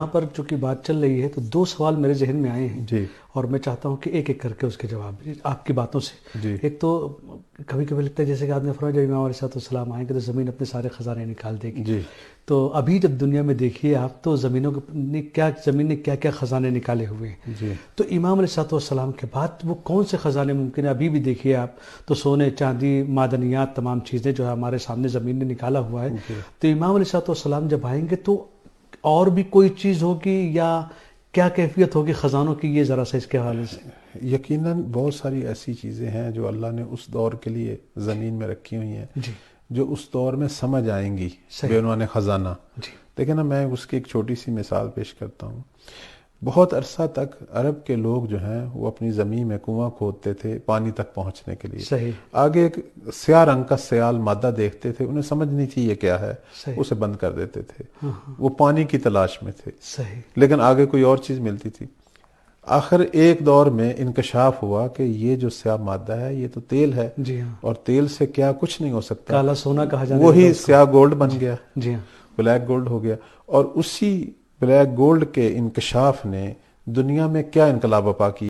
یہاں پر چونکہ بات چل رہی ہے تو دو سوال میرے ذہن میں آئے ہیں جی اور میں چاہتا ہوں کہ ایک ایک کر کے اس کے جواب آپ کی باتوں سے. جی ایک تو کبھی کبھی لگتا ہے جیسے کہ آپ نے فرمایا جب امام علیہ السلام آئیں گے تو زمین اپنے سارے خزانے نکال دے گی. جی تو ابھی جب دنیا میں دیکھیے آپ تو زمین نے کیا کیا خزانے نکالے ہوئے ہیں. جی تو امام علیہ السلام کے بعد وہ کون سے خزانے ممکن ہیں؟ ابھی بھی دیکھیے آپ تو سونے چاندی معدنیات تمام چیزیں جو ہے ہمارے سامنے زمین نے نکالا ہوا ہے. جی تو امام علیہ السلام جب آئیں گے تو اور بھی کوئی چیز ہوگی یا کیا کیفیت ہوگی خزانوں کی؟ یہ ذرا سا اس کے حوالے سے. یقیناً بہت ساری ایسی چیزیں ہیں جو اللہ نے اس دور کے لیے زمین میں رکھی ہوئی ہیں جی جو اس دور میں سمجھ آئیں گی صحیح. بعنوان خزانہ. جی دیکھیں نا، میں اس کی ایک چھوٹی سی مثال پیش کرتا ہوں. بہت عرصہ تک عرب کے لوگ جو ہیں وہ اپنی زمین میں کنواں کھودتے تھے پانی تک پہنچنے کے لیے. صحیح آگے ایک سیاہ رنگ کا سیال مادہ دیکھتے تھے، انہیں سمجھ نہیں تھی یہ کیا ہے، صحیح. اسے بند کر دیتے تھے. ہاں ہاں وہ پانی کی تلاش میں تھے، صحیح. لیکن آگے کوئی اور چیز ملتی تھی. آخر ایک دور میں انکشاف ہوا کہ یہ جو سیاہ مادہ ہے یہ تو تیل ہے، جی ہاں. اور تیل سے کیا کچھ نہیں ہو سکتا. کالا سونا کہا جانے لگا وہی اس کو. سیاہ گولڈ بن گیا، جی ہاں. بلیک گولڈ ہو گیا. اور اسی بلیک گولڈ کے انکشاف نے دنیا میں کیا انقلاب برپا کیا.